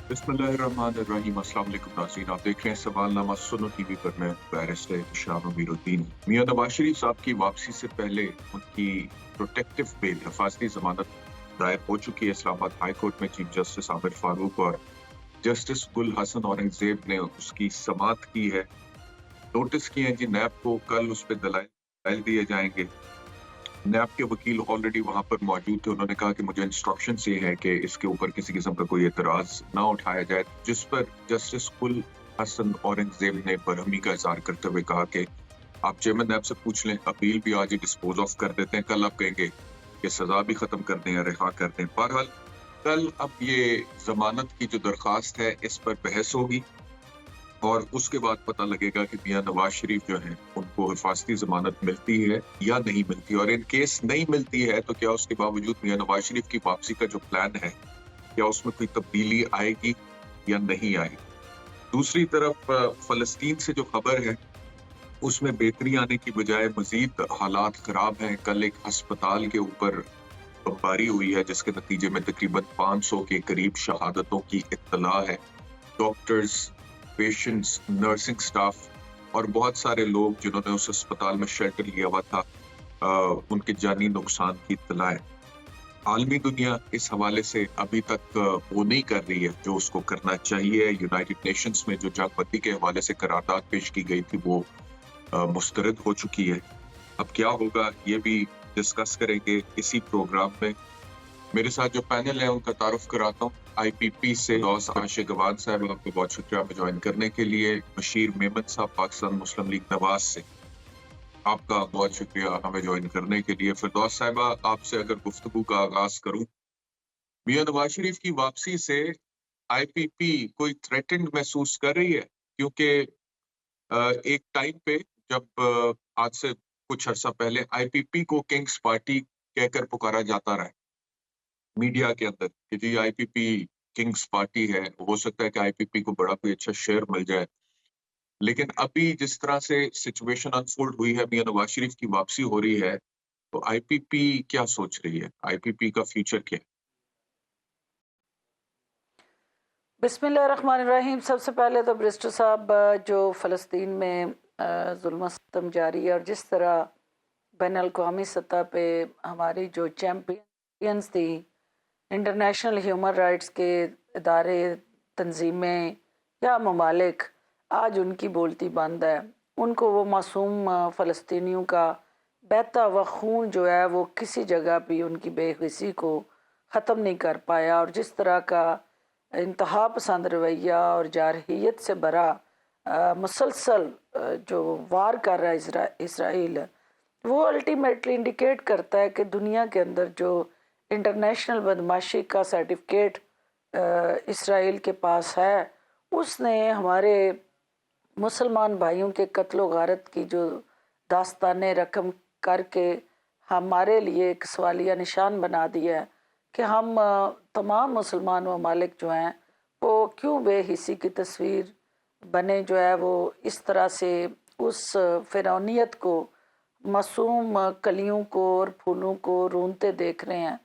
बिस्मिल्लाहिर्रहमानिर्रहीम। अस्सलाम वालेकुम नाज़रीन, आप देख रहे हैं सवालनामा सुनो टीवी पर। मैं बैरिस्टर इरशाद अमीरुद्दीन। मियां नवाज शरीफ साहब की वापसी से पहले उनकी प्रोटेक्टिव बेल हिफाजती जमानत दायर हो चुकी है इस्लामाबाद हाई कोर्ट में। चीफ जस्टिस आमिर फारूक और जस्टिस गुल हसन औरंगजेब ने उसकी समाअत की है। नोटिस किए हैं जी नैब को, कल उस पर दलाइल दिए जाएंगे। नैब के वकील ऑलरेडी वहां पर मौजूद थे। उन्होंने कहा कि मुझे इंस्ट्रक्शन ये है कि इसके ऊपर किसी किस्म का कोई एतराज ना उठाया जाए, जिस पर जस्टिस कुल हसन औरंगजेब ने बरहमी का इजहार करते हुए कहा कि आप चेयरमैन नैब से पूछ लें, अपील भी आज ही डिस्पोज ऑफ कर देते हैं, कल आप कहेंगे कि सजा भी खत्म कर दें या रिहा कर दें। बहरहाल कल अब ये जमानत की जो दरखास्त है इस पर बहस होगी और उसके बाद पता लगेगा कि मियां नवाज शरीफ जो हैं उनको हिफाजती जमानत मिलती है या नहीं मिलती। और इन केस नहीं मिलती है तो क्या उसके बावजूद मियां नवाज शरीफ की वापसी का जो प्लान है क्या उसमें कोई तब्दीली आएगी या नहीं आएगी। दूसरी तरफ फलस्तीन से जो खबर है उसमें बेहतरी आने की बजाय मजीद हालात खराब हैं। कल एक अस्पताल के ऊपर बमबारी हुई है जिसके नतीजे में तकरीबन 500 के करीब शहादतों की इत्तला है। डॉक्टर्स, पेशेंट्स, नर्सिंग स्टाफ और बहुत सारे लोग जिन्होंने उस अस्पताल में शेल्टर लिया हुआ था, उनके जानी नुकसान की इत्तला है। आलमी दुनिया इस हवाले से अभी तक वो नहीं कर रही है जो उसको करना चाहिए। यूनाइटेड नेशंस में जो जंगबंदी के हवाले से करारदाद पेश की गई थी वो मुस्तरद हो चुकी है। अब क्या होगा ये भी डिस्कस करेंगे इसी प्रोग्राम में। मेरे साथ जो पैनल है उनका तारुफ कराता हूँ। आईपीपी से गौस आशिक गवान साहब, आपको बहुत शुक्रिया हमें ज्वाइन करने के लिए। बशीर मेमन साहब पाकिस्तान मुस्लिम लीग नवाज से, आपका बहुत शुक्रिया हमें ज्वाइन करने के लिए। फिरदौस साहिबा, आपसे अगर गुफ्तगू का आगाज करूं, मियां नवाज शरीफ की वापसी से आईपीपी कोई थ्रेटेंड महसूस कर रही है? क्योंकि एक टाइम पे जब आज से कुछ अर्सा पहले आईपीपी को किंग्स पार्टी कहकर पुकारा जाता रहा मीडिया के अंदर कि जी आईपीपी किंग्स पार्टी है, हो सकता है कि आईपीपी को बड़ा कोई अच्छा शेयर मिल जाए। लेकिन अभी जिस तरह से सिचुएशन अनफोल्ड हुई है, मियां नवाज शरीफ की वापसी हो रही है, तो आईपीपी क्या सोच रही है? आईपीपी का फ्यूचर क्या है? बिस्मिल्लाहिर्रहमानिर्रहीम। सबसे पहले तो बैरिस्टर साहब, जो फ़लस्तीन में जुल्म सितम जारी है और जिस तरह बैन अवी सतह पे हमारी जो चैम्पियंस थी, इंटरनेशनल ह्यूमन राइट्स के इदारे, तंजीमें या ममालिक, आज उनकी बोलती बंद है। उनको वो मासूम फ़लस्तीनियों का बहता हुआ खून जो है वो किसी जगह भी उनकी बेहिसी को ख़त्म नहीं कर पाया। और जिस तरह का इंतहा पसंद रवैया और जारहियत से भरा मुसलसल जो वार कर रहा है इसराइल, वो अल्टीमेटली इंडिकेट करता है कि दुनिया के अंदर जो इंटरनेशनल बदमाशी का सर्टिफिकेट इसराइल के पास है, उसने हमारे मुसलमान भाइयों के कत्लो गारत की जो दास्तानें रकम करके हमारे लिए एक सवालिया निशान बना दिया है कि हम तमाम मुसलमान ममालिक जो हैं वो क्यों बेहिसी की तस्वीर बने जो है वो इस तरह से उस फ़िरौनियत को, मासूम कलियों को और फूलों को रूंधते देख रहे हैं।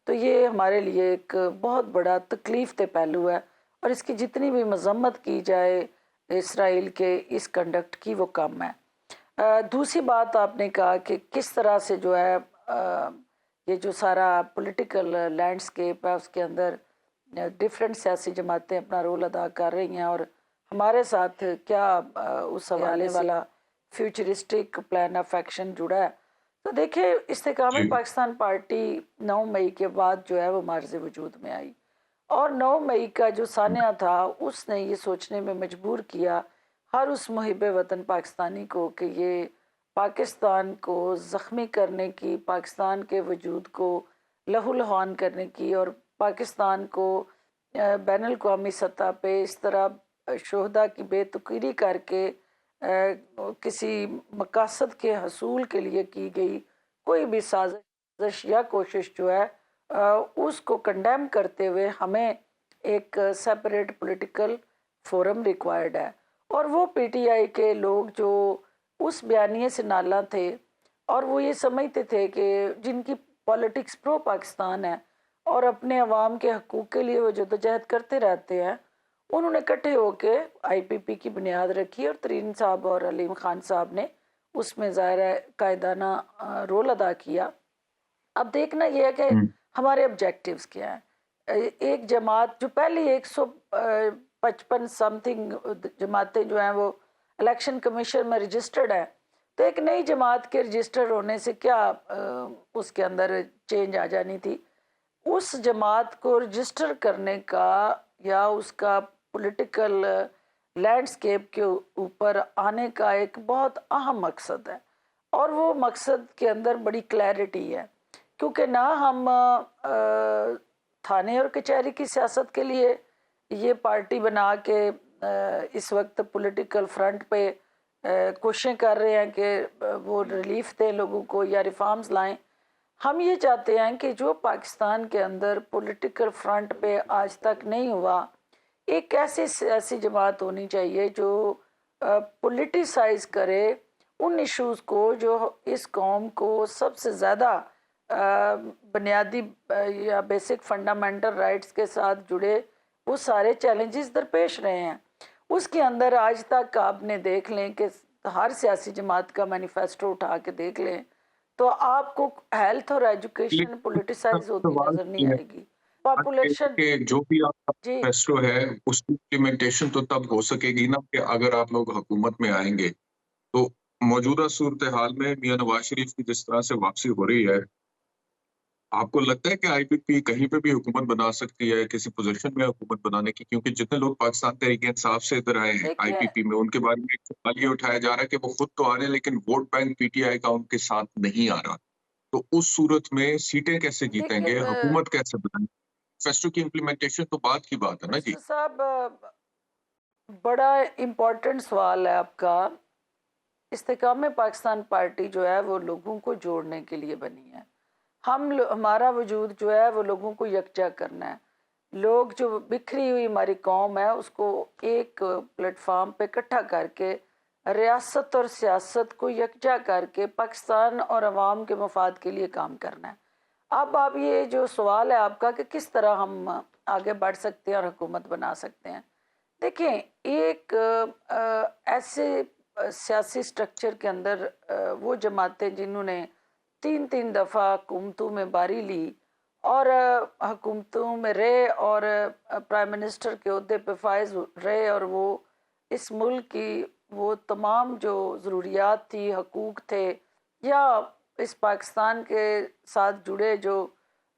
तो ये हमारे लिए एक बहुत बड़ा तकलीफ दे पहलू है और इसकी जितनी भी मजम्मत की जाए इसराइल के इस कंडक्ट की वो कम है। दूसरी बात आपने कहा कि किस तरह से जो है ये जो सारा पॉलिटिकल लैंडस्केप है उसके अंदर डिफरेंट सियासी जमातें अपना रोल अदा कर रही हैं और हमारे साथ क्या उस हवाले वाला फ्यूचरिस्टिक प्लान ऑफ एक्शन जुड़ा है। तो देखिए, इस्तेकाम पाकिस्तान पार्टी 9 मई के बाद जो है वो मार्ज़ वजूद में आई और 9 मई का जो सानिया था उसने ये सोचने में मजबूर किया हर उस मुहिब वतन पाकिस्तानी को कि ये पाकिस्तान को ज़ख्मी करने की, पाकिस्तान के वजूद को लहूलुहान करने की और पाकिस्तान को बैन अवी सतह पे इस तरह शोहदा की बेतुकीरी करके किसी मकासद के हसूल के लिए की गई कोई भी साजिश या कोशिश जो है उसको कंडेम करते हुए हमें एक सेपरेट पॉलिटिकल फोरम रिक्वायर्ड है। और वो पीटीआई के लोग जो उस बयानिए से नाला थे और वो ये समझते थे कि जिनकी पॉलिटिक्स प्रो पाकिस्तान है और अपने अवाम के हकूक़ के लिए वो जदोजहद करते रहते हैं, उन्होंने इकट्ठे होके आईपीपी की बुनियाद रखी और तरीन साहब और अलीम खान साहब ने उसमें ज़ाहिर है कायदाना रोल अदा किया। अब देखना यह है कि हमारे ऑब्जेक्टिव्स क्या हैं। एक जमात जो पहली 155 समथिंग जमातें जो हैं वो इलेक्शन कमीशन में रजिस्टर्ड है, तो एक नई जमात के रजिस्टर होने से क्या उसके अंदर चेंज आ जानी थी। उस जमात को रजिस्टर करने का या उसका पॉलिटिकल लैंडस्केप के ऊपर आने का एक बहुत अहम मकसद है और वो मकसद के अंदर बड़ी क्लैरिटी है, क्योंकि ना हम थाने और कचहरी की सियासत के लिए ये पार्टी बना के इस वक्त पॉलिटिकल फ्रंट पे कोशिशें कर रहे हैं कि वो रिलीफ दें लोगों को या रिफॉर्म्स लाएं। हम ये चाहते हैं कि जो पाकिस्तान के अंदर पॉलिटिकल फ्रंट पे आज तक नहीं हुआ, एक ऐसी सियासी जमात होनी चाहिए जो पॉलिटिसाइज करे उन इश्यूज़ को जो इस कौम को सबसे ज़्यादा बुनियादी या बेसिक फंडामेंटल राइट्स के साथ जुड़े वो सारे चैलेंजेस दरपेश रहे हैं। उसके अंदर आज तक आपने देख लें कि हर सियासी जमात का मैनिफेस्टो उठा के देख लें तो आपको हेल्थ और एजुकेशन पॉलिटिसाइज होती नजर नहीं आएगी। पॉपुलेशन के जो भी आपका जी फैसलो है उसकी इम्प्लीमेंटेशन तो तब हो सकेगी ना कि अगर आप लोग हुकूमत में आएंगे। तो मौजूदा सूरत हाल में मियां नवाज शरीफ की जिस तरह से वापसी हो रही है, आपको लगता है कि आईपीपी कहीं पे भी हुकूमत बना सकती है, किसी पोजीशन में हुकूमत बनाने की? क्योंकि जितने लोग पाकिस्तान तहरीक इंसाफ से इधर आए हैं देखिए आईपीपी में, उनके बारे में एक सवाल ये उठाया जा रहा है कि वो खुद तो आ रहे हैं लेकिन वोट बैंक पीटीआई का उनके साथ नहीं आ रहा। तो उस सूरत में सीटें कैसे जीतेंगे, देखिए हुकूमत कैसे बनाएंगे? फेस्टो की इम्प्लीमेंटेशन तो बात की बात है ना जी। मिनिस्टर साहब, बड़ा इम्पोर्टेंट सवाल है आपका। इस्तेकाम पाकिस्तान पार्टी जो है वो लोगों को जोड़ने के लिए बनी है। हमारा वजूद जो है वो लोगों को यकजा करना है। लोग जो बिखरी हुई हमारी कौम है उसको एक प्लेटफार्म पे इकट्ठा करके रियासत और सियासत को यकजा करके पाकिस्तान और अवाम के मफाद के लिए काम करना है। अब आप ये जो सवाल है आपका कि किस तरह हम आगे बढ़ सकते हैं और हुकूमत बना सकते हैं, देखें एक ऐसे सियासी स्ट्रक्चर के अंदर वो जमातें जिन्होंने 3 दफ़ा हुकूमतों में बारी ली और हुकूमतों में रहे और प्राइम मिनिस्टर के ओहदे पे फायज रहे और वो इस मुल्क की वो तमाम जो ज़रूरियात थी, हकूक़ थे या इस पाकिस्तान के साथ जुड़े जो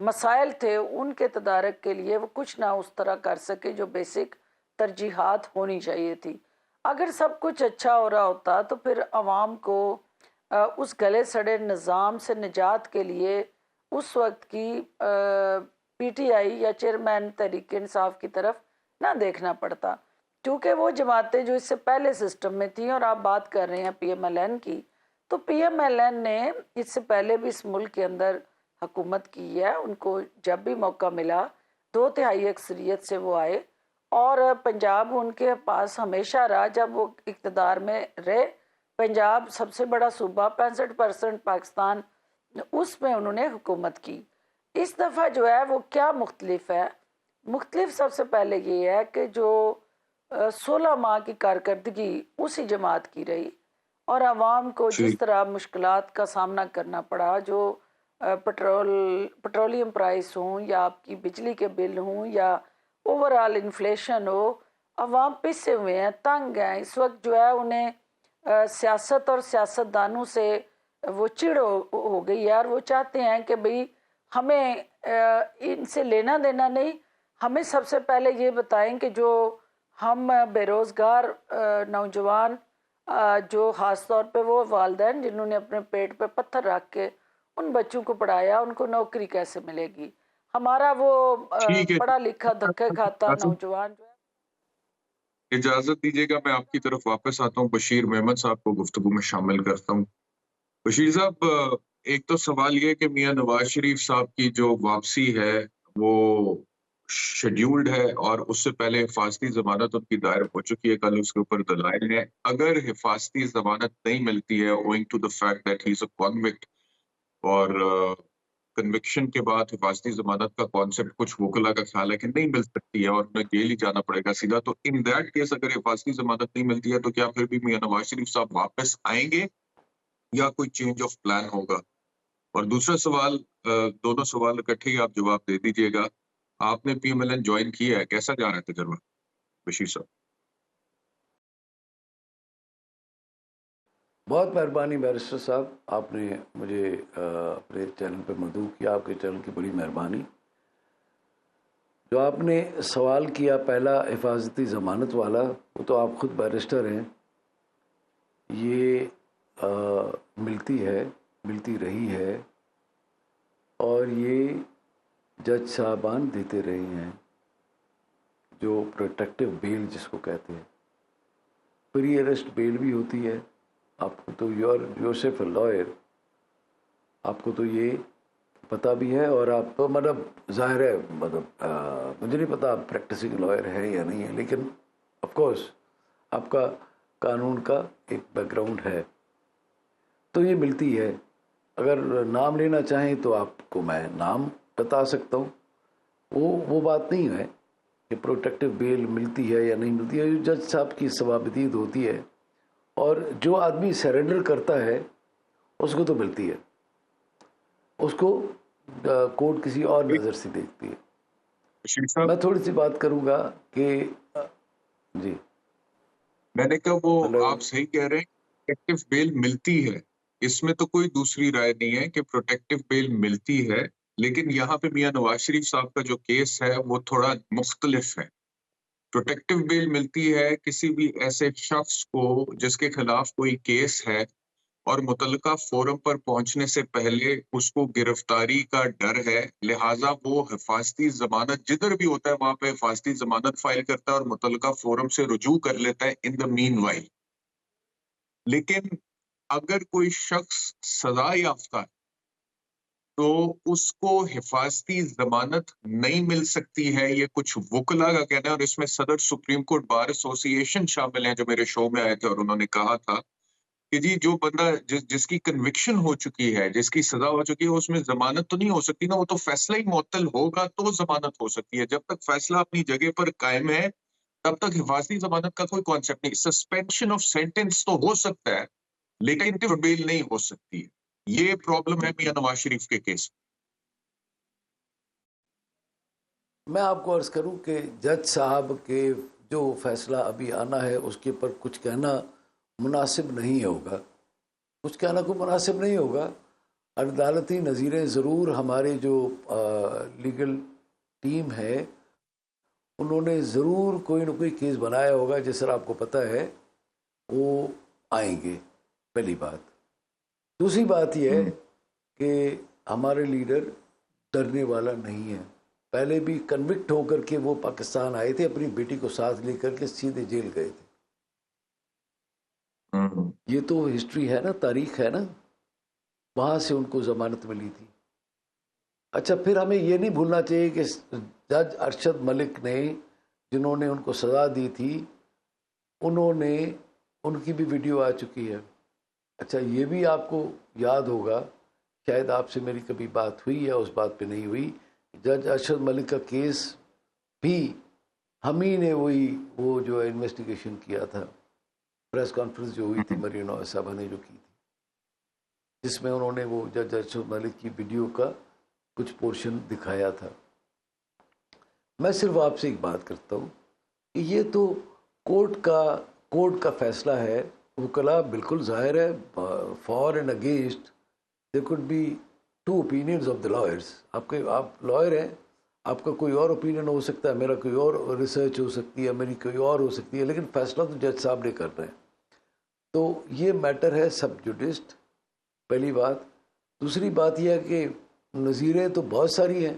मसाइल थे उनके तदारक के लिए वो कुछ ना उस तरह कर सके जो बेसिक तरजीहात होनी चाहिए थी। अगर सब कुछ अच्छा हो रहा होता तो फिर आवाम को उस गले सड़े निज़ाम से निजात के लिए उस वक्त की पीटीआई या चेयरमैन तहरीक इंसाफ की तरफ ना देखना पड़ता, क्योंकि वो जमातें जो इससे पहले सिस्टम में थी। और आप बात कर रहे हैं पीएमएलएन की, तो पीएमएलएन ने इससे पहले भी इस मुल्क के अंदर हुकूमत की है। उनको जब भी मौका मिला 2/3 अक्सरियत से वो आए और पंजाब उनके पास हमेशा रहा। जब वो इक़्तिदार में रहे, पंजाब सबसे बड़ा सूबा, 65% पाकिस्तान, उसमें उन्होंने हुकूमत की। इस दफ़ा जो है वो क्या मुख्तलिफ है? मुख्तलिफ सबसे पहले ये है कि जो 16 माह की कारकर्दगी उसी जमात की रही और आवाम को जिस तरह मुश्किलात का सामना करना पड़ा, जो पेट्रोलियम प्राइस हों या आपकी बिजली के बिल हों या ओवरऑल इन्फ्लेशन हो, अवाम पिसे हुए हैं, तंग हैं। इस वक्त जो है उन्हें सियासत और सियासतदानों से वो चिढ़ हो गई यार। वो चाहते हैं कि भाई हमें इनसे लेना देना नहीं, हमें सबसे पहले ये बताएं कि जो हम बेरोज़गार नौजवान जो ख़ास तौर पे वो वालिदैन जिन्होंने अपने पेट पे पत्थर रख के उन बच्चों को पढ़ाया, उनको नौकरी कैसे मिलेगी? हमारा वो पढ़ा लिखा धक्के खाता नौजवान जो है। इजाजत दीजिएगा, मैं आपकी तरफ वापस आता हूँ। बशीर मेहमद साहब को गुफ्तगू में शामिल करता हूँ। बशीर साहब, एक तो सवाल ये कि मियां नवाज शरीफ साहब की जो वापसी है वो शेड्यूल्ड है और उससे पहले हिफाजती जमानत उनकी दायर हो चुकी है, कल उसके ऊपर दलाइल है। अगर हिफाजती जमानत नहीं मिलती है owing to the fact that he is a convict और کنوکشن کے بعد حفاظتی ضمانت کا کانسیپٹ کچھ وکلا کا خیال ہے کہ نہیں مل سکتی ہے اور انہیں جیل ہی جانا پڑے گا سیدھا، تو ان دیٹ کیس اگر حفاظتی ضمانت نہیں ملتی ہے تو کیا پھر بھی میاں نواز شریف صاحب واپس آئیں گے یا کوئی چینج آف پلان ہوگا؟ اور دوسرا سوال، دونوں سوال اکٹھے ہی آپ جواب دے دیجیے گا، آپ نے P M L N join کیا ہے، کیسا جا رہا ہے تجربہ بشیر صاحب؟ بہت مہربانی بیرسٹر صاحب، آپ نے مجھے اپنے چینل پہ مدعو کیا، آپ کے چینل کی بڑی مہربانی۔ جو آپ نے سوال کیا پہلا حفاظتی ضمانت والا، وہ تو آپ خود بیرسٹر ہیں، یہ ملتی رہی ہے اور یہ جج صاحبان دیتے رہے ہیں، جو پروٹیکٹیو بیل جس کو کہتے ہیں۔ پری اریسٹ بیل بھی ہوتی ہے، آپ کو تو یورسیف اے لائر، آپ کو تو یہ پتہ بھی ہے، اور آپ تو مطلب ظاہر ہے، مطلب مجھے نہیں پتا آپ پریکٹسنگ لائر ہے یا نہیں ہے، لیکن آف کورس آپ کا قانون کا ایک بیک گراؤنڈ ہے، تو یہ ملتی ہے۔ اگر نام لینا چاہیں تو آپ کو میں نام بتا سکتا ہوں، وہ بات نہیں ہے کہ پروٹیکٹیو بیل ملتی ہے یا نہیں ملتی ہے، جج صاحب کی ثوابدید ہوتی ہے، اور جو آدمی سرنڈر کرتا ہے اس کو تو ملتی ہے، اس کو کورٹ کسی اور نظر سے دیکھتی ہے۔ بشیر صاحب، میں تھوڑی سی بات کروں گا کہ جی میں نے کہا وہ ہلو، آپ صحیح کہہ رہے ہیں، پروٹیکٹیو بیل ملتی ہے، اس میں تو کوئی دوسری رائے نہیں ہے کہ پروٹیکٹیو بیل ملتی ہے، لیکن یہاں پہ میاں نواز شریف صاحب کا جو کیس ہے وہ تھوڑا مختلف ہے۔ پروٹیکٹیو بیل ملتی ہے کسی بھی ایسے شخص کو جس کے خلاف کوئی کیس ہے اور متعلقہ فورم پر پہنچنے سے پہلے اس کو گرفتاری کا ڈر ہے، لہٰذا وہ حفاظتی ضمانت جدھر بھی ہوتا ہے وہاں پہ حفاظتی ضمانت فائل کرتا ہے اور متعلقہ فورم سے رجوع کر لیتا ہے ان دا مین وائل۔ لیکن اگر کوئی شخص سزا یافتہ ہے تو اس کو حفاظتی ضمانت نہیں مل سکتی ہے، یہ کچھ وکلا کا کہنا ہے، اور اس میں صدر سپریم کورٹ بار ایسوسی ایشن شامل ہیں جو میرے شو میں آئے تھے، اور انہوں نے کہا تھا کہ جی جو بندہ جس کی کنوکشن ہو چکی ہے، جس کی سزا ہو چکی ہے، اس میں ضمانت تو نہیں ہو سکتی نا، وہ تو فیصلہ ہی معطل ہوگا تو ضمانت ہو سکتی ہے۔ جب تک فیصلہ اپنی جگہ پر قائم ہے تب تک حفاظتی ضمانت کا کوئی کانسیپٹ نہیں۔ سسپینشن آف سینٹنس تو ہو سکتا ہے لیکن بیل نہیں ہو سکتی ہے، یہ پرابلم ہے میاں نواز شریف کے کیس۔ میں آپ کو عرض کروں کہ جج صاحب کے جو فیصلہ ابھی آنا ہے اس کے اوپر کچھ کہنا مناسب نہیں ہوگا، کچھ کہنا کوئی مناسب نہیں ہوگا۔ عدالتی نظیریں ضرور ہمارے جو لیگل ٹیم ہے انہوں نے ضرور کوئی نہ کوئی کیس بنایا ہوگا، جس طرح آپ کو پتہ ہے وہ آئیں گے، پہلی بات۔ دوسری بات یہ ہے کہ ہمارے لیڈر ڈرنے والا نہیں ہے، پہلے بھی کنوکٹ ہو کر کے وہ پاکستان آئے تھے، اپنی بیٹی کو ساتھ لے کر کے سیدھے جیل گئے تھے۔ یہ تو ہسٹری ہے نا، تاریخ ہے نا، وہاں سے ان کو ضمانت ملی تھی۔ اچھا، پھر ہمیں یہ نہیں بھولنا چاہیے کہ جج ارشد ملک نے جنہوں نے ان کو سزا دی تھی ان کی بھی ویڈیو آ چکی ہے۔ اچھا، یہ بھی آپ کو یاد ہوگا، شاید آپ سے میری کبھی بات ہوئی یا اس بات پہ نہیں ہوئی، جج ارشد ملک کا کیس بھی ہم ہی نے وہ جو انویسٹیگیشن کیا تھا، پریس کانفرنس جو ہوئی تھی مریم نواز صاحبہ نے جو کی تھی، جس میں انہوں نے وہ جج ارشد ملک کی ویڈیو کا کچھ پورشن دکھایا تھا۔ میں صرف آپ سے ایک بات کرتا ہوں کہ یہ تو کورٹ کا فیصلہ ہے، وکلا بالکل ظاہر ہے، for and against there could be two opinions of the lawyers. آپ لائر ہیں، آپ کا کوئی اور اوپینین ہو سکتا ہے، میرا کوئی اور ریسرچ ہو سکتی ہے، میری کوئی اور ہو سکتی ہے، لیکن فیصلہ تو جج صاحب نے کرنا ہے۔ تو یہ میٹر ہے سب جوڈسٹ، پہلی بات۔ دوسری بات یہ ہے کہ نظیریں تو بہت ساری ہیں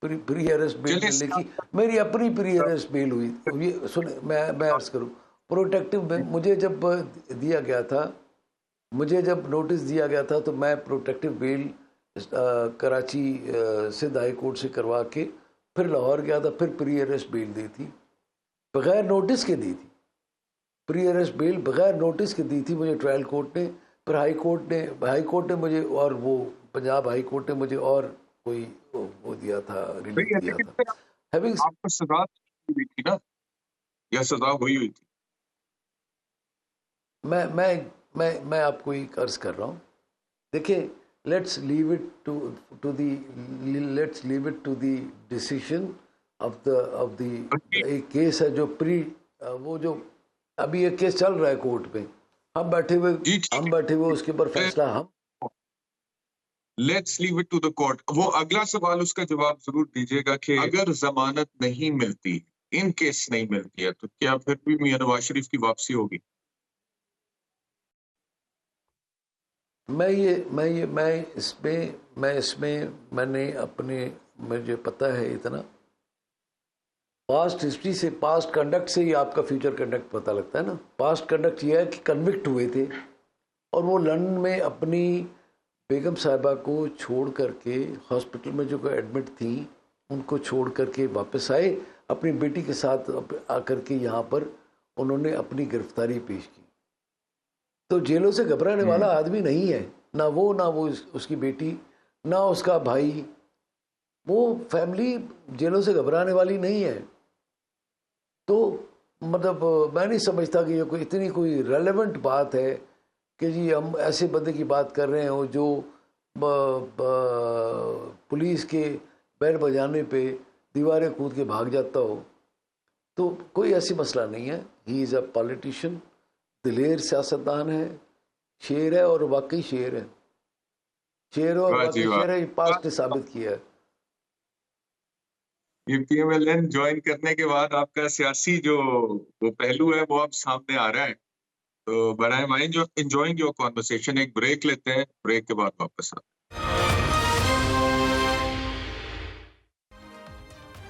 پری اریسٹ بیل ملنے کی۔ میری اپنی پری اریسٹ بیل ہوئی، یہ سنیں میں عرض کروں، پروٹیکٹیو مجھے جب دیا گیا تھا، مجھے جب نوٹس دیا گیا تھا تو میں پروٹیکٹیو بیل کراچی سندھ ہائی کورٹ سے کروا کے پھر لاہور گیا تھا، پھر پری اریسٹ بیل دی تھی، بغیر نوٹس کے دی تھی، پری اریسٹ بیل بغیر نوٹس کے دی تھی مجھے ٹرائل کورٹ نے، پھر ہائی کورٹ نے مجھے اور وہ पंजाब हाई कोर्ट ने मुझे और कोई वो दिया था, रिलीफ नहीं है, दिया लेकिन था। फिर हैविंग आपको सजा हुई थी ना, या सजा हुई थी? मैं आपको एक अर्ज कर रहा हूँ, देखिए, let's leave it to the decision of the एक केस है जो वो जो अभी एक केस चल रहा है कोर्ट में, हम बैठे हुए उसके ऊपर फैसला हम let's leave it to the court. वो अगला सवाल उसका जवाब जरूर दीजिएगा कि अगर जमानत नहीं मिलती, इन केस नहीं मिलती है, तो क्या फिर भी मियां नवाज शरीफ की वापसी होगी? मैंने अपने, मुझे पता है इतना, पास्ट हिस्ट्री से, पास्ट कंडक्ट से ही आपका फ्यूचर कंडक्ट पता लगता है ना। पास्ट कंडक्ट ये है कि कन्विक्ट हुए थे और वो लंदन में अपनी बेगम साहिबा को छोड़ करके, हॉस्पिटल में जो एडमिट थी उनको छोड़ करके वापस आए, अपनी बेटी के साथ आकर के यहाँ पर उन्होंने अपनी गिरफ्तारी पेश की। तो जेलों से घबराने वाला आदमी नहीं है, ना वो उसकी बेटी, ना उसका भाई, वो फैमिली जेलों से घबराने वाली नहीं है। तो मतलब मैं नहीं समझता कि ये कोई इतनी कोई रेलेवेंट बात है कि जी हम ऐसे बंदे की बात कर रहे हो जो पुलिस के बैंड बजाने पे दीवारें कूद के भाग जाता हो। तो कोई ऐसी मसला नहीं है। ही इज़ अ पॉलिटिशियन, दिलेर सियासतदान है, शेर है, और वाकई शेर है, शेर और वाह जी वाकई वाह। शेर है, पास्ट ने साबित किया है। ये पीएमएलएन ज्वाइन करने के बाद आपका सियासी जो वो पहलू है वो अब सामने आ रहा है। तो but I am enjoying your conversation. एक ब्रेक लेते हैं, ब्रेक के बाद वापस आते हैं।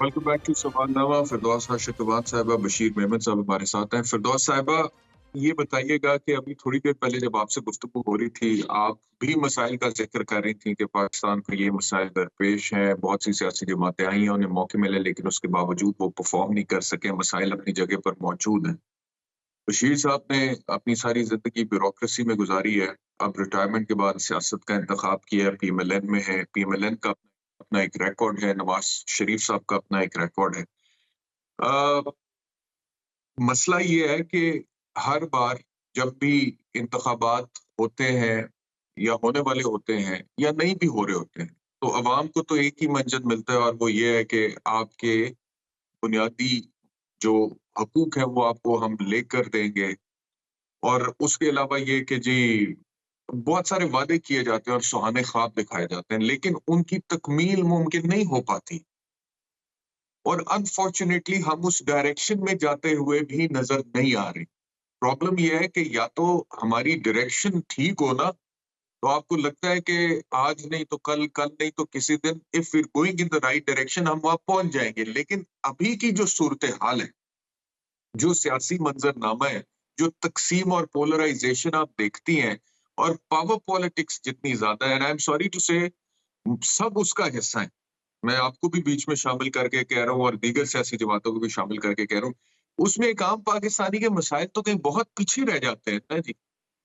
Welcome back to Sawalnama. Firdaus शाशिकबाद साहिबा, बशीर मेमन साहब हमारे साथ हैं। फिरदौस साहिबा, ये बताइएगा कि अभी थोड़ी देर पहले जब आपसे गुफ्तगू हो रही थी, आप भी मसाइल का जिक्र कर रही थी कि पाकिस्तान को ये मसाइल दरपेश हैं, बहुत सी सियासी जमातें आई हैं, उन्हें मौके मिले, लेकिन उसके बावजूद वो परफॉर्म नहीं कर सके, मसाइल अपनी जगह पर मौजूद हैं। बशीर साहब ने अपनी सारी जिंदगी ब्यूरोक्रेसी में गुजारी है, अब रिटायरमेंट के बाद सियासत का इंतखाब किया है, पीएमएलएन में है, पीएमएलएन का अपना एक रिकॉर्ड है, नवाज शरीफ साहब का अपना एक रिकॉर्ड है। मसला ये है कि हर बार जब भी इंतखाबात होते हैं या होने वाले होते हैं या नहीं भी हो रहे होते हैं, तो अवाम को तो एक ही मंजर मिलता है, और वो ये है कि आपके बुनियादी जो हकूक है वो आपको हम लेकर देंगे। और उसके अलावा ये कि जी बहुत सारे वादे किए जाते हैं और सुहाने ख्वाब दिखाए जाते हैं, लेकिन उनकी तकमील मुमकिन नहीं हो पाती। और अनफॉर्चुनेटली हम उस डायरेक्शन में जाते हुए भी नजर नहीं आ रहे। प्रॉब्लम यह है कि या तो हमारी डायरेक्शन ठीक हो ना, तो आपको लगता है कि आज नहीं तो कल, कल नहीं तो किसी दिन, if we going in the right direction, हम वहां पहुंच जाएंगे। लेकिन अभी की जो सूरत हाल है, जो सियासी मंजरनामा है, जो तकसीम और पोलराइजेशन आप देखती हैं, और पावर पॉलिटिक्स जितनी ज्यादा है, and I am sorry to say, सब उसका हिस्सा है। मैं आपको भी बीच में शामिल करके कह रहा हूँ और दीगर सियासी जमातों को भी शामिल करके कह रहा हूँ, उसमें एक आम पाकिस्तानी के मसाइल तो कहीं बहुत पीछे रह जाते हैं ना जी।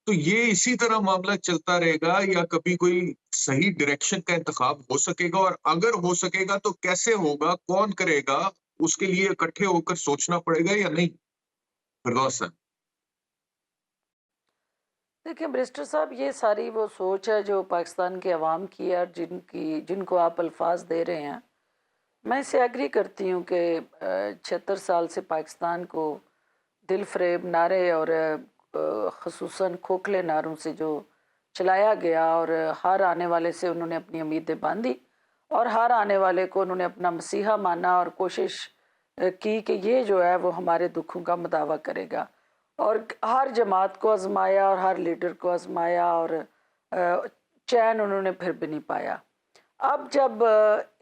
तो ये इसी तरह मामला चलता रहेगा, या कभी कोई सही डायरेक्शन का इंतखाब हो सकेगा? और अगर हो सकेगा तो कैसे होगा, कौन करेगा? उसके लिए इकट्ठे होकर सोचना पड़ेगा या नहीं? फिरदौस साहब। देखिए बैरिस्टर साहब, ये सारी वो सोच है जो पाकिस्तान के अवाम की है और जिनको आप अल्फाज दे रहे हैं। मैं इससे एग्री करती हूँ कि 76 साल से पाकिस्तान को दिल फरेब नारे और खसूसन खोखले नारों से जो चलाया गया, और हर आने वाले से उन्होंने अपनी उम्मीदें बांधी और हर आने वाले को उन्होंने अपना मसीहा माना और कोशिश की कि ये जो है वो हमारे दुखों का मदावा करेगा। और हर जमात को आजमाया और हर लीडर को आजमाया, और चैन उन्होंने फिर भी नहीं पाया। अब जब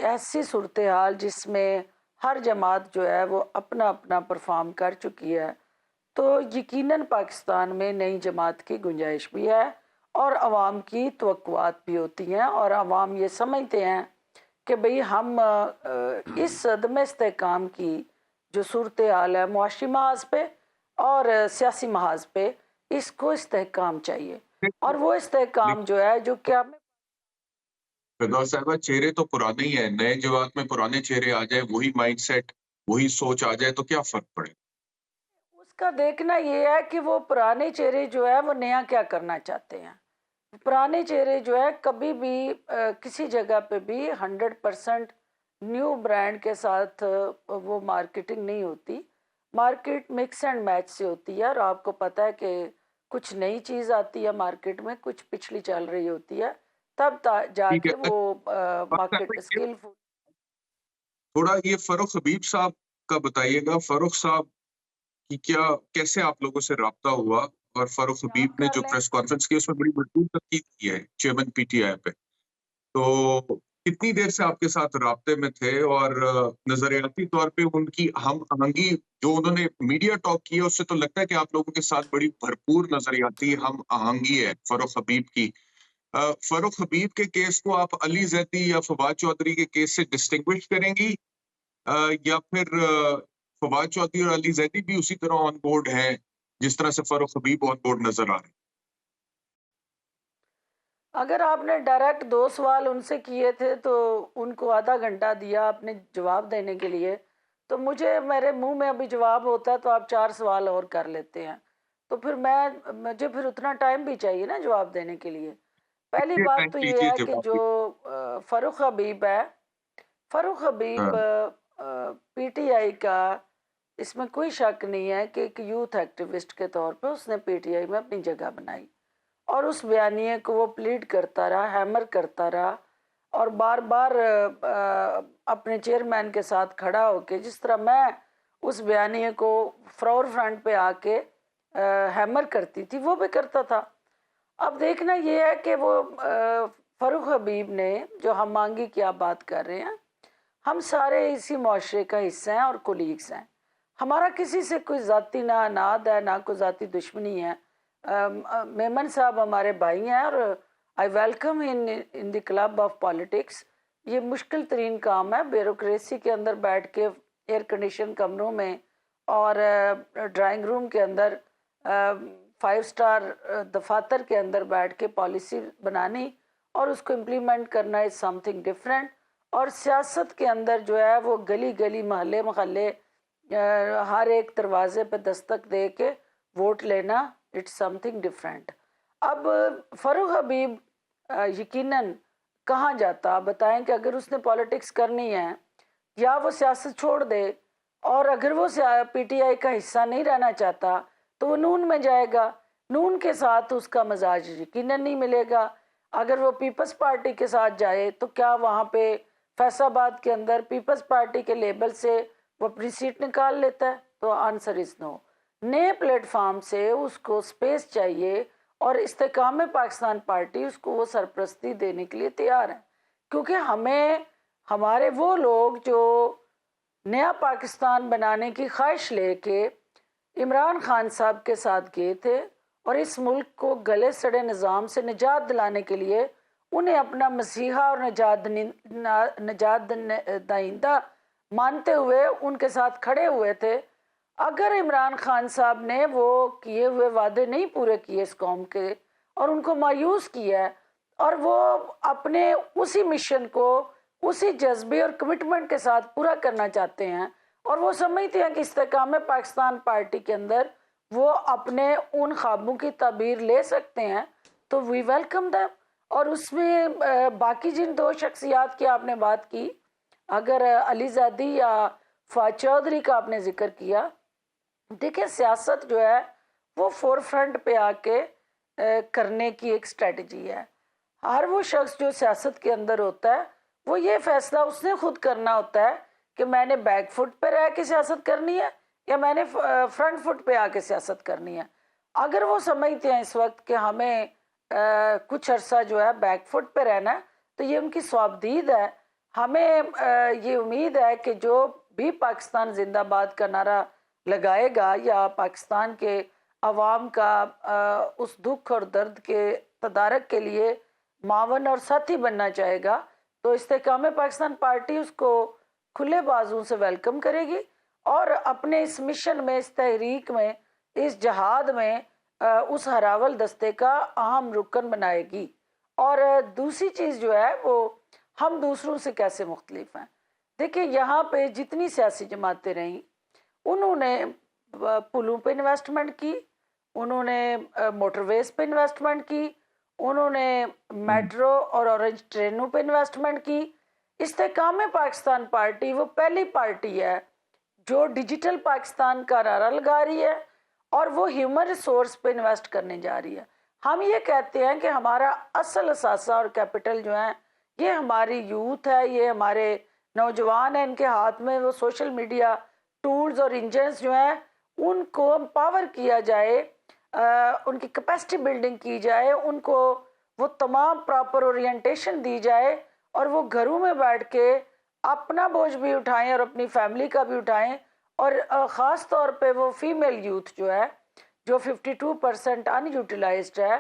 ऐसी सूरत हाल जिसमें हर जमात जो है वो अपना अपना परफॉर्म कर चुकी है, तो यकीनन पाकिस्तान में नई जमात की गुंजाइश भी है और आवाम की तवक्कुआत भी होती हैं, और आवाम ये समझते हैं कि भाई हम इस अदम इस्तेहकाम की जो सूरत हाल है मुआशी महाज पे और सियासी महाज पे, इसको इस्तेहकाम चाहिए। और वो इस्तेहकाम जो है जो क्या फिरदौस साहिबा, चेहरे तो पुराने ही हैं, नए जवाब में पुराने चेहरे आ जाए, वही माइंडसेट, वही सोच आ जाए तो क्या फर्क पड़े? उसका देखना ये है कि वो पुराने चेहरे जो है वो नया क्या करना चाहते हैं। पुराने चेहरे जो है कभी भी किसी जगह पे भी 100% न्यू ब्रांड के साथ वो मार्केटिंग नहीं होती। मार्केट मिक्स एंड मैच से होती है और आपको पता है कि कुछ नई चीज़ आती है मार्केट में, कुछ पिछली चल रही होती है, तब ठीक है। जाके वो बात साहिबा, मार्केट स्किलफुल। थोड़ा ये फर्रुख हबीब साहब का बताइएगा, फर्रुख साहब कि क्या कैसे आप लोगों से राब्ता हुआ? और फर्रुख हबीब आप ने कर जो लें। प्रेस कॉन्फ्रेंस की उसमें बड़ी मजबूत तनकीद की है चेयरमैन पीटीआई पे। तो कितनी देर से आपके साथ राब्ते में थे और नजरियाती तौर पे उनकी हम आहंगी जो उन्होंने मीडिया टॉक की है उससे तो लगता है कि आप लोगों के साथ बड़ी भरपूर नजरियाती हम आहंगी है फर्रुख हबीब की। फर्रुख हबीब के केस को आप अली जैदी या फवाद चौधरी के केस से डिस्टिंग्विश करेंगी, या फिर फवाद चौधरी और अली जैदी भी उसी तरह ऑन बोर्ड हैं जिस तरह से फर्रुख हबीब ऑन बोर्ड नजर आ रहे हैं? अगर आपने डायरेक्ट 2 सवाल उनसे किए थे तो उनको आधा घंटा दिया आपने जवाब देने के लिए, तो मुझे मेरे मुंह में अभी जवाब होता तो आप 4 सवाल और कर लेते हैं। तो फिर मुझे फिर उतना टाइम भी चाहिए ना जवाब देने के लिए। पहली ये बात टाइम तो ये लीजिए है कि जवाब जो फ़र्रुख हबीब है, फ़र्रुख हबीब दीजिए। पीटीआई का, इसमें कोई शक नहीं है कि एक यूथ एक्टिविस्ट के तौर पे उसने पीटीआई में अपनी जगह बनाई और उस बयानिए को वो प्लीड करता रहा, हैमर करता रहा और बार बार अपने चेयरमैन के साथ खड़ा होके, जिस तरह मैं उस बयानिए को फ्लोर फ्रंट पे आके हैमर करती थी, वो भी करता था। अब देखना ये है कि वो फ़र्रुख हबीब ने जो हम मांगी की आप बात कर रहे हैं, हम सारे इसी मुआशरे का हिस्सा हैं और कोलीग्स हैं। हमारा किसी से कोई ज़ाती ना अनाद है, ना कोई ज़ाती दुश्मनी है। मेमन साहब हमारे भाई हैं और I welcome in the club of politics. ये मुश्किल तरीन काम है, ब्यूरोक्रेसी के अंदर बैठ के एयर कंडीशन कमरों में और ड्राइंग रूम के अंदर 5 स्टार दफातर के अंदर बैठ के पॉलिसी बनानी और उसको इम्प्लीमेंट करना इज़ समथिंग डिफरेंट। और सियासत के अंदर जो है वो गली गली महल्ले महल्ले हर एक दरवाजे पे दस्तक दे के वोट लेना, इट्स समथिंग डिफरेंट। अब फ़र्रुख हबीब यकीनन कहाँ जाता, आप बताएं कि अगर उसने पॉलिटिक्स करनी है या वो सियासत छोड़ दे, और अगर वो पीटीआई का हिस्सा नहीं रहना चाहता तो वो नून में जाएगा। नून के साथ उसका मजाज यकीनन नहीं मिलेगा। अगर वो पीपल्स पार्टी के साथ जाए तो क्या वहाँ पे फैसलाबाद के अंदर पीपल्स पार्टी के लेबल से वो अपनी सीट निकाल लेता है? तो आंसर इज नो। नए प्लेटफॉर्म से उसको स्पेस चाहिए और इस्तेकाम पाकिस्तान पार्टी उसको वो सरपरस्ती देने के लिए तैयार है, क्योंकि हमें हमारे वो लोग जो नया पाकिस्तान बनाने की ख्वाहिश लेके इमरान खान साहब के साथ गए थे और इस मुल्क को गले सड़े निज़ाम से निजात दिलाने के लिए उन्हें अपना मसीहा और निजात दहिंदा मानते हुए उनके साथ खड़े हुए थे। अगर इमरान खान साहब ने वो किए हुए वादे नहीं पूरे किए इस कौम के और उनको मायूस किया है और वो अपने उसी मिशन को उसी जज्बे और कमिटमेंट के साथ पूरा करना चाहते हैं और वो समझते हैं कि इस्तेकाम पाकिस्तान पार्टी के अंदर वो अपने उन ख्वाबों की ताबीर ले सकते हैं, तो वी वेलकम दैम। और उसमें बाकी जिन 2 शख्सियात की आपने बात की, अगर अली ज़ैदी या फवाद चौधरी का आपने जिक्र किया, देखिए सियासत जो है वो फोर फ्रंट पे आके करने की एक स्ट्रेटजी है। हर वो शख्स जो सियासत के अंदर होता है वो ये फैसला उसने खुद करना होता है कि मैंने बैक फुट पे रह के सियासत करनी है या मैंने फ्रंट फुट पे आके सियासत करनी है। अगर वो समझते हैं इस वक्त कि हमें कुछ अरसा जो है बैक फुट पे रहना है, तो ये उनकी स्वाबदीद है। हमें ये उम्मीद है कि जो भी पाकिस्तान जिंदाबाद का नारा लगाएगा या पाकिस्तान के अवाम का उस दुख और दर्द के तदारक के लिए मावन और साथी बनना चाहेगा, तो इस्तेकाम पाकिस्तान पार्टी उसको खुले बाजू से वेलकम करेगी और अपने इस मिशन में, इस तहरीक में, इस जहाद में उस हरावल दस्ते का अहम रुकन बनाएगी। और दूसरी चीज़ जो है वो ہم دوسروں سے کیسے مختلف ہیں. دیکھیں یہاں پہ جتنی سیاسی جماعتیں رہیں انہوں نے پلوں پہ انویسٹمنٹ کی, انہوں نے موٹر ویز پہ انویسٹمنٹ کی, انہوں نے میٹرو اور اورنج ٹرینوں پہ انویسٹمنٹ کی. استحکام پاکستان پارٹی وہ پہلی پارٹی ہے جو ڈیجیٹل پاکستان کا نعرہ لگا رہی ہے اور وہ ہیومن ریسورس پہ انویسٹ کرنے جا رہی ہے. ہم یہ کہتے ہیں کہ ہمارا اصل اثاثہ اور کیپٹل جو ہے یہ ہماری یوتھ ہے, یہ ہمارے نوجوان ہیں, ان کے ہاتھ میں وہ سوشل میڈیا ٹولز اور انجنز جو ہیں ان کو امپاور کیا جائے, ان کی کیپیسٹی بلڈنگ کی جائے, ان کو وہ تمام پراپر اورینٹیشن دی جائے اور وہ گھروں میں بیٹھ کے اپنا بوجھ بھی اٹھائیں اور اپنی فیملی کا بھی اٹھائیں. اور خاص طور پہ وہ فیمیل یوتھ جو ہے جو 52% ان یوٹیلائزڈ ہے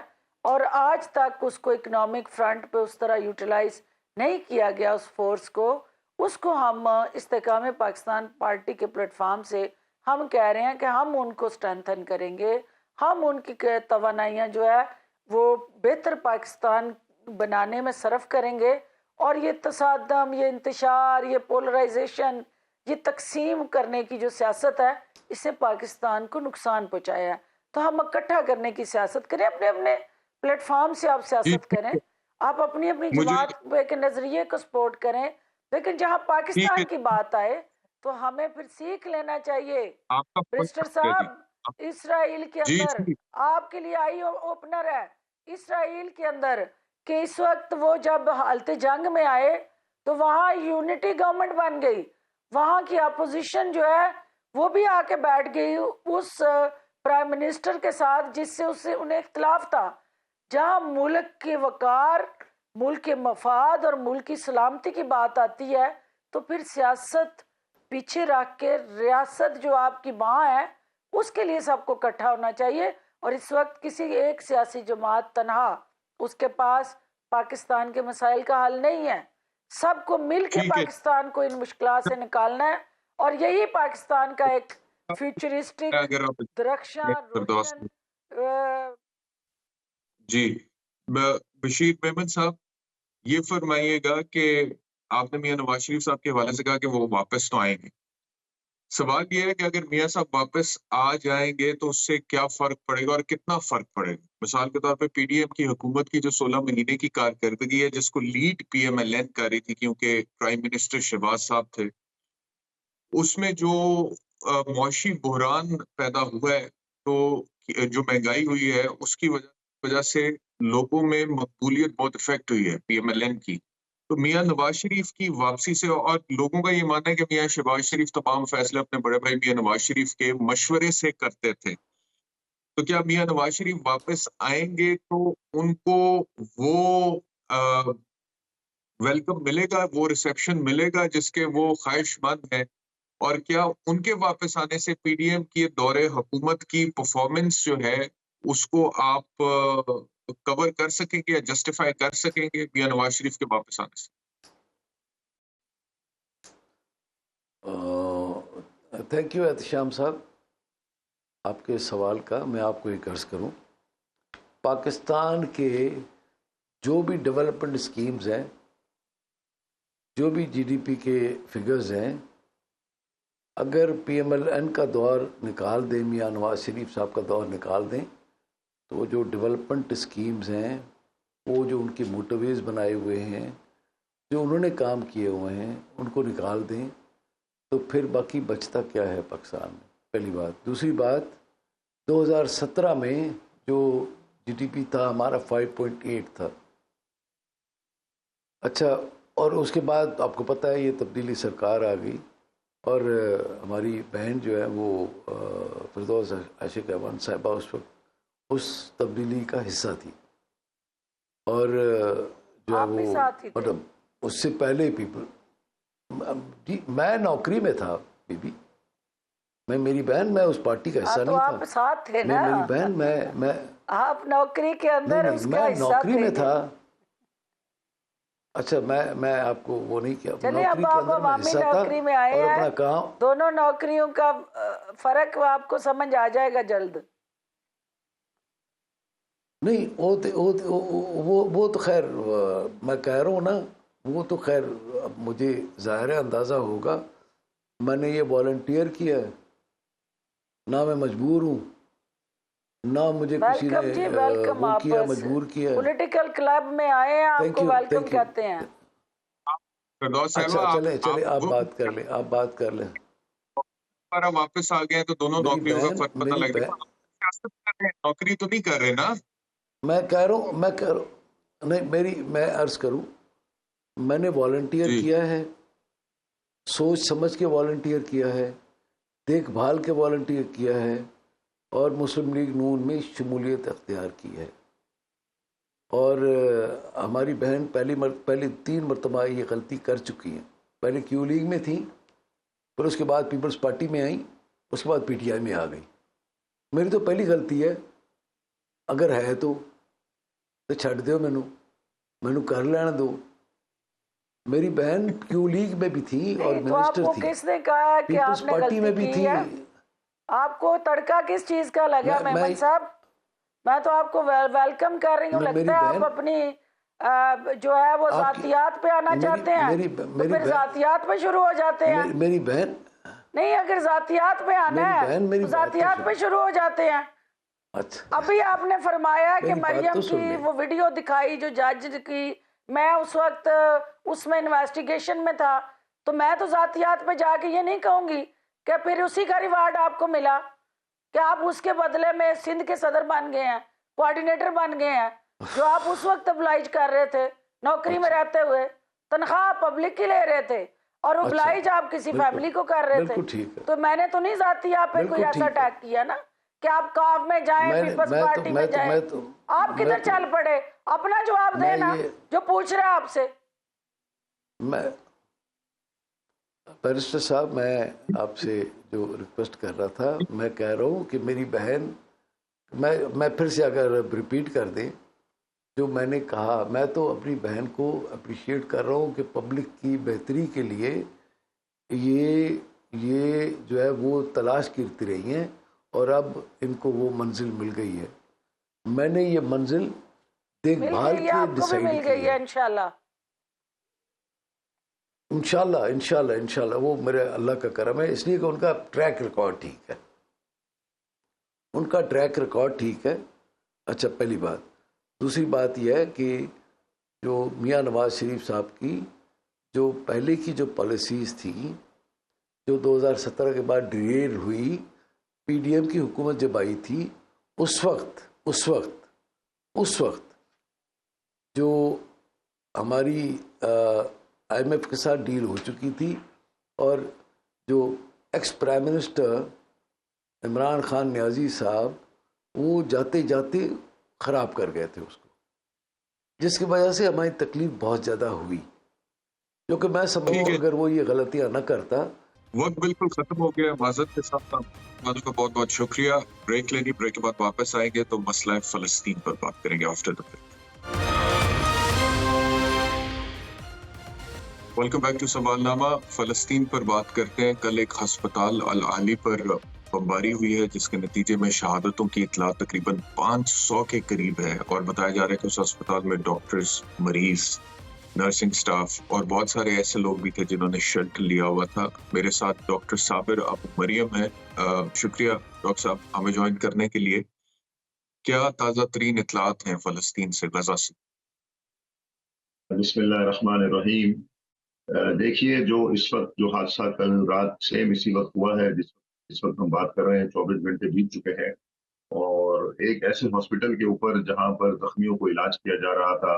اور آج تک اس کو اکنامک فرنٹ پہ اس طرح یوٹیلائز نہیں کیا گیا اس فورس کو ہم استحکام پاکستان پارٹی کے پلیٹ فارم سے ہم کہہ رہے ہیں کہ ہم ان کو اسٹرینتھن کریں گے, ہم ان کی توانائیاں جو ہے وہ بہتر پاکستان بنانے میں صرف کریں گے. اور یہ تصادم, یہ انتشار, یہ پولرائزیشن, یہ تقسیم کرنے کی جو سیاست ہے اس سے پاکستان کو نقصان پہنچایا ہے. تو ہم اکٹھا کرنے کی سیاست کریں, اپنے اپنے پلیٹ فارم سے آپ سیاست کریں, آپ اپنی اپنی جماعت کے نظریے کو سپورٹ کریں, لیکن جہاں پاکستان کی بات آئے تو ہمیں پھر سیکھ لینا چاہیے. برسٹر صاحب اسرائیل کے اندر آپ کے لیے آئی اوپنر ہے, اسرائیل کے اندر کہ اس وقت وہ جب حالت جنگ میں آئے تو وہاں یونٹی گورنمنٹ بن گئی, وہاں کی اپوزیشن جو ہے وہ بھی آ کے بیٹھ گئی اس پرائم منسٹر کے ساتھ جس سے انہیں اختلاف تھا. جہاں ملک کے وقار, ملک کے مفاد اور ملک کی سلامتی کی بات آتی ہے تو پھر سیاست پیچھے رکھ کے ریاست جو آپ کی ماں ہے اس کے لیے سب کو اکٹھا ہونا چاہیے. اور اس وقت کسی ایک سیاسی جماعت تنہا اس کے پاس پاکستان کے مسائل کا حل نہیں ہے, سب کو مل کے پاکستان کو ان مشکلات سے نکالنا ہے اور یہی پاکستان کا ایک فیوچرسٹک درخشاں روشن. جی بشیر میمن صاحب یہ فرمائیے گا کہ آپ نے میاں نواز شریف صاحب کے حوالے سے کہا کہ وہ واپس تو آئیں گے. سوال یہ ہے کہ اگر میاں صاحب واپس آ جائیں گے تو اس سے کیا فرق پڑے گا اور کتنا فرق پڑے گا؟ مثال کے طور پہ پی ڈی ایم کی حکومت کی جو 16 مہینے کی کارکردگی ہے جس کو lead P M L N کر رہی تھی کیونکہ پرائم منسٹر شہباز صاحب تھے, اس میں جو معاشی بحران پیدا ہوا ہے تو جو مہنگائی ہوئی ہے اس کی وجہ سے لوگوں میں مقبولیت بہت افیکٹ ہوئی ہے پی ایم ایل این کی. تو میاں نواز شریف کی واپسی سے, اور لوگوں کا یہ ماننا ہے کہ میاں شہباز شریف تمام فیصلے اپنے بڑے بھائی میاں نواز شریف کے مشورے سے کرتے تھے, تو کیا میاں نواز شریف واپس آئیں گے تو ان کو وہ ویلکم ملے گا, وہ ریسیپشن ملے گا جس کے وہ خواہش مند ہیں؟ اور کیا ان کے واپس آنے سے پی ڈی ایم کی دور حکومت کی پرفارمنس جو ہے اس کو آپ کور کر سکیں گے یا جسٹیفائی کر سکیں گے میاں نواز شریف کے واپس آنے سے؟ تھینک یو احتشام صاحب, آپ کے سوال کا میں آپ کو ایک عرض کروں. پاکستان کے جو بھی ڈیولپمنٹ اسکیمز ہیں, جو بھی جی ڈی پی کے فگرز ہیں, اگر پی ایم ایل این کا دور نکال دیں, میاں نواز شریف صاحب کا دور نکال دیں, تو جو ڈیولپمنٹ اسکیمز ہیں, وہ جو ان کی موٹر ویز بنائے ہوئے ہیں, جو انہوں نے کام کیے ہوئے ہیں, ان کو نکال دیں تو پھر باقی بچتا کیا ہے پاکستان میں؟ پہلی بات. دوسری بات, 2017 میں جو جی ڈی پی تھا ہمارا 5.8 تھا. اچھا, اور اس کے بعد آپ کو پتہ ہے یہ تبدیلی سرکار آ گئی اور ہماری بہن جو ہے وہ فردوس عاشق احمد صاحبہ اس وقت اس تبدیلی کا حصہ تھی, اور جو ہے وہ مطلب اس سے پہلے میں نوکری میں تھا بی بی, میری بہن, میں اس پارٹی کا حصہ نہیں تھا. آپ ساتھ تھے نا, میری بہن, میں آپ نوکری کے اندر اس کا حصہ نوکری میں تھا. اچھا, میں آپ کو وہ نہیں کیا, چلے اب آپ عوامی نوکری میں آئے ہیں, دونوں نوکریوں کا فرق آپ کو سمجھ آ جائے گا جلد. نہیں وہ تو خیر میں کہہ رہا ہوں نا, وہ تو خیر اب مجھے ظاہر ہے اندازہ ہوگا، میں نے یہ والنٹیئر کیا ہے، نہ میں مجبور ہوں، نہ مجھے کسی ویلکم جی، نے ویلکم. وہ آپ کیا مجبور کیا ہے. پولیٹیکل کلب میں آئے ہیں، آپ تھینک کو یو ویلکم تھینک یو. کہتے ہیں. فردوس اچھا صاحبہ چلیں چلیں آپ وہ بات کر لیں، آپ بات کر لیں. ہمارا واپس آ گیا تو دونوں میری نوکریوں کا بہن فرق پتہ میری لگ بہن جائے. سیاست کر رہے ہیں، نوکری تو نہیں کر رہے نا. میں کہہ رہا ہوں نہیں، میں عرض کروں، میں نے والنٹیئر جی کیا ہے، سوچ سمجھ کے والنٹیئر کیا ہے، دیکھ بھال کے والنٹیئر کیا ہے، اور مسلم لیگ نون میں شمولیت اختیار کی ہے. اور ہماری بہن پہلی 3 مرتبہ یہ غلطی کر چکی ہیں. پہلے کیو لیگ میں تھیں، پھر اس کے بعد پیپلز پارٹی میں آئیں، اس کے بعد پی ٹی آئی میں آ گئی. میری تو پہلی غلطی ہے، اگر ہے تو چھڈ دیو، مینوں کر لینا دو. میری بہن کیو لیگ میں بھی تھی اور نہیں تو آپ منسٹر کو تھی، کس نے کہا کہ آپ پیپلز نے پارٹی میں غلطی بھی کی تھی. ہے؟ آپ کو تڑکا کس چیز کا لگا میں میمن صاحب؟ میں تو آپ کو ویلکم کر رہی ہوں. میری لگتا ہے بہن آپ اپنی جو ہے وہ آپ کی ذاتیات پہ آنا چاہتے ہیں، تو پھر ذاتیات پہ شروع ہو جاتے ہیں. میری بہن نہیں، اگر ذاتیات پہ آنا ہے میری تو بات تو ذاتیات پہ شروع ہو جاتے ہیں. اچھا ابھی آپ نے فرمایا کہ میری بات تو مریم سن کی لیں. وہ ویڈیو دکھائی جو جج کی، میں اس وقت اس میں انویسٹیگیشن میں تھا، تو میں تو ذاتیات پہ جا کے یہ نہیں کہوں گی کہ پھر اسی کا ریوارڈ آپ کو ملا کہ آپ اس کے بدلے میں سندھ کے صدر بن گئے ہیں، کوارڈینیٹر بن گئے ہیں، جو آپ اس وقت ابلائج کر رہے تھے نوکری میں رہتے ہوئے، تنخواہ پبلک کی لے رہے تھے، اور ابلائج آپ کسی فیملی کو کر رہے تھے. بالکل ٹھیک ہے، تو میں نے تو نہیں ذاتیات پہ کوئی بالکل ایسا ٹھیک ہے. اٹیک کیا نا کہ آپ کاف میں جائیں، پیپلز پارٹی میں جائیں. آپ کدھر چل پڑے؟ اپنا جواب دیں نا جو پوچھ رہا ہے آپ سے. میں بیرسٹر صاحب، میں آپ سے جو ریکویسٹ کر رہا تھا، میں کہہ رہا ہوں کہ میری بہن، میں پھر سے اگر ریپیٹ کر دیں جو میں نے کہا، میں تو اپنی بہن کو اپریشیٹ کر رہا ہوں کہ پبلک کی بہتری کے لیے یہ جو ہے وہ تلاش کرتی رہی ہیں، اور اب ان کو وہ منزل مل گئی ہے. میں نے یہ منزل دیکھ مل بھال گئی ہے، کے آپ کو بھی ڈیسائیڈ مل کی گئی ہے. ہے انشاءاللہ. انشاءاللہ وہ میرے اللہ کا کرم ہے، اس لیے کہ ان کا ٹریک ریکارڈ ٹھیک ہے، ان کا ٹریک ریکارڈ ٹھیک ہے. اچھا، پہلی بات. دوسری بات یہ ہے کہ جو میاں نواز شریف صاحب کی جو پہلے کی جو پالیسیز تھیں، جو 2017 کے بعد ڈیریل ہوئی، پی ڈی ایم کی حکومت جب آئی تھی، اس وقت جو ہماری آئی ایم ایف کے ساتھ ڈیل ہو چکی تھی، اور جو ex prime minister Imran Khan Niazi صاحب وہ جاتے جاتے خراب کر گئے تھے اس کو، جس کی وجہ سے ہماری تکلیف بہت زیادہ ہوئی. کیونکہ میں سمجھوں ٹھیک ہے، اگر وہ یہ غلطیاں نہ کرتا. وقت بالکل ختم ہو گیا. معذرت کے ساتھ آپ کا بہت بہت شکریہ. بریک لینی، بریک کے بعد واپس آئیں گے تو مسئلہ فلسطین پر بات کریں گے after the break. Welcome back to Sawal Nama. فلسطین پر بات کرتے ہیں. کل ایک ہسپتال العلی پر بمباری ہوئی ہے جس کے نتیجے میں شہادتوں کی اطلاع تقریباً 500 کے قریب ہے، اور بتایا جا رہا ہے کہ اس ہسپتال میں ڈاکٹرز، مریض، نرسنگ سٹاف اور بہت سارے ایسے لوگ بھی تھے جنہوں نے شیلٹر لیا ہوا تھا. میرے ساتھ ڈاکٹر صابر ابو مریم ہے. شکریہ ڈاکٹر صاحب ہمیں جوائن کرنے کے لیے. کیا تازہ ترین اطلاعات ہیں فلسطین سے، غزہ سے؟ بسم اللہ الرحمن الرحیم. دیکھیے، جو اس وقت جو حادثہ کل رات سیم اسی وقت ہوا ہے جس وقت ہم بات کر رہے ہیں، 24 گھنٹے بیت چکے ہیں، اور ایک ایسے ہاسپٹل کے اوپر جہاں پر زخمیوں کو علاج کیا جا رہا تھا،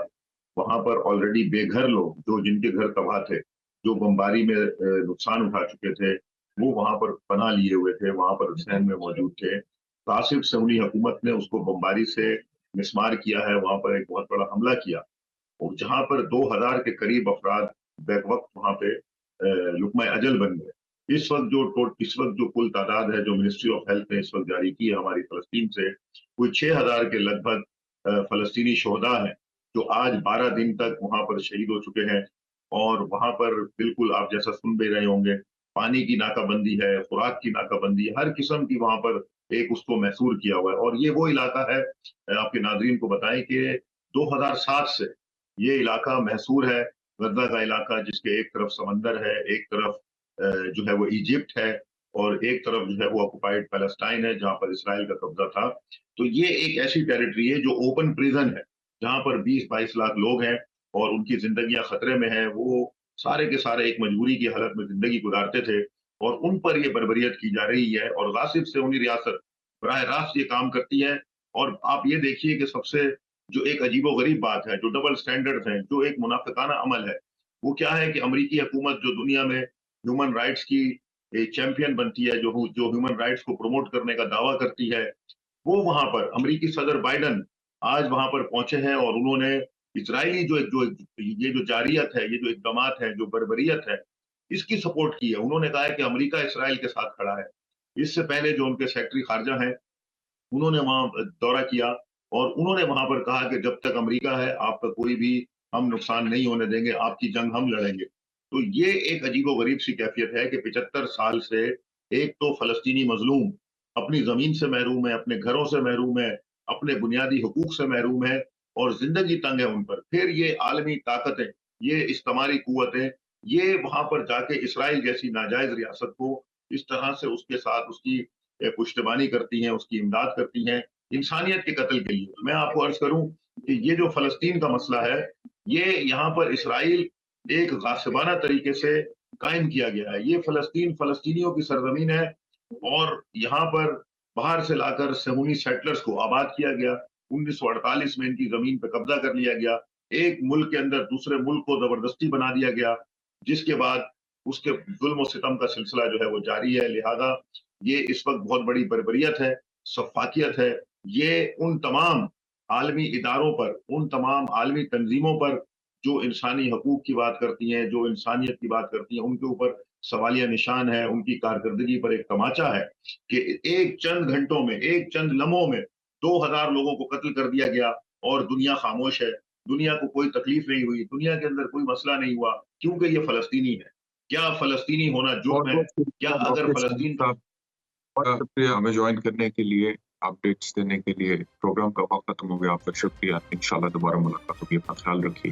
وہاں پر آلریڈی بے گھر لوگ جن کے گھر تباہ تھے، جو بمباری میں نقصان اٹھا چکے تھے، وہ وہاں پر پناہ لیے ہوئے تھے، وہاں پر ذہن میں موجود تھے. قاسم سعودی حکومت نے اس کو بمباری سے مسمار کیا ہے، وہاں پر ایک بہت بڑا حملہ کیا، اور جہاں پر 2000 کے قریب افراد بیک وقت وہاں پہ لقمہ اجل بن گئے. اس وقت جو کل تعداد ہے جو منسٹری آف ہیلتھ نے اس وقت جاری کی ہے ہماری فلسطین سے، کوئی 6000 کے لگ بھگ فلسطینی شہداء ہیں جو آج 12 دن تک وہاں پر شہید ہو چکے ہیں. اور وہاں پر بالکل آپ جیسا سن بھی رہے ہوں گے، پانی کی ناکہ بندی ہے، خوراک کی ناکہ بندی ہے، ہر قسم کی وہاں پر ایک اس کو محصور کیا ہوا ہے. اور یہ وہ علاقہ ہے، آپ کے ناظرین کو بتائیں کہ 2007 سے یہ علاقہ محصور ہے. गजा का इलाका जिसके एक तरफ समंदर है, एक तरफ जो है वो इजिप्ट है और एक तरफ जो है वो ऑक्युपाइड पैलेस्टाइन है जहां पर इसराइल का कब्जा था। तो ये एक ऐसी टेरिटरी है जो ओपन प्रिजन है, जहां पर 20-22 लाख लोग हैं और उनकी जिंदगियां खतरे में हैं। वो सारे के सारे एक मजबूरी की हालत में जिंदगी गुजारते थे और उन पर ये बर्बरियत की जा रही है और गासिब से उन्हीं रियासत बराह रास्त ये काम करती है। और आप ये देखिए कि सबसे जो एक अजीबोगरीब बात है, जो डबल स्टैंडर्ड्स हैं, जो एक मुनाफिकाना अमल है, वो क्या है कि अमेरिकी हुकूमत जो दुनिया में ह्यूमन राइट्स की एक चैंपियन बनती है, जो ह्यूमन राइट्स को प्रमोट करने का दावा करती है, वो वहां पर अमेरिकी सदर बाइडन आज वहां पर पहुंचे हैं और उन्होंने इजरायली जो ये जो जारियत है, ये जो इकदामात है, जो बर्बरियत है, इसकी सपोर्ट की है। उन्होंने कहा है कि अमेरिका इसराइल के साथ खड़ा है। इससे पहले जो उनके सेक्रेटरी खारजा हैं, उन्होंने वहां दौरा किया और उन्होंने वहां पर कहा कि जब तक अमेरिका है आपका कोई भी हम नुकसान नहीं होने देंगे, आपकी जंग हम लड़ेंगे। तो ये एक अजीबोगरीब सी कैफियत है कि 75 साल से एक तो फलस्तीनी मजलूम अपनी जमीन से महरूम है, अपने घरों से महरूम है, अपने बुनियादी हुकूक से महरूम है और जिंदगी तंग है उन पर। फिर ये आलमी ताकतें, ये इस्तेमारी कुव्वतें, ये वहां पर जाके इसराइल जैसी नाजायज रियासत को इस तरह से उसके साथ उसकी पुश्तबानी करती हैं, उसकी इमदाद करती हैं इंसानियत के कत्ल के लिए। मैं आपको अर्ज करूं कि ये जो फलस्तीन का मसला है, ये यहाँ पर इसराइल एक गासिबाना तरीके से कायम किया गया है। ये फलस्तीन फलस्तीनियों की सरजमीन है और यहाँ पर बाहर से लाकर सहूनी सेटलर्स को आबाद किया गया। 1948 में इनकी जमीन पर कब्जा कर लिया गया। एक मुल्क के अंदर दूसरे मुल्क को जबरदस्ती बना दिया गया, जिसके बाद उसके जुल्म और सितम का सिलसिला जो है वो जारी है। लिहाजा ये इस वक्त बहुत बड़ी बर्बरियत है, सफाकियत है। ये उन तमाम आलमी इदारों पर, उन तमाम आलमी तंजीमों पर जो इंसानी हकूक की बात करती हैं, जो इंसानियत की बात करती हैं, उनके ऊपर सवालिया निशान है। उनकी कारकर्दगी पर एक तमाचा है कि एक चंद घंटों में, एक चंद लम्हों में 2000 लोगों को कत्ल कर दिया गया और दुनिया खामोश है। दुनिया को कोई तकलीफ नहीं हुई, दुनिया के अंदर कोई मसला नहीं हुआ, क्योंकि ये फलस्तीनी है। क्या फलस्तीनी होना जुर्म है? क्या अगर फलस्तीन बहुत शुक्रिया हमें ज्वाइन करने के लिए, अपडेट्स देने के लिए। प्रोग्राम का वक्त खत्म हो गया, आपका शुक्रिया। इंशाल्लाह दोबारा मुलाकात होगी। अपना ख्याल रखिए।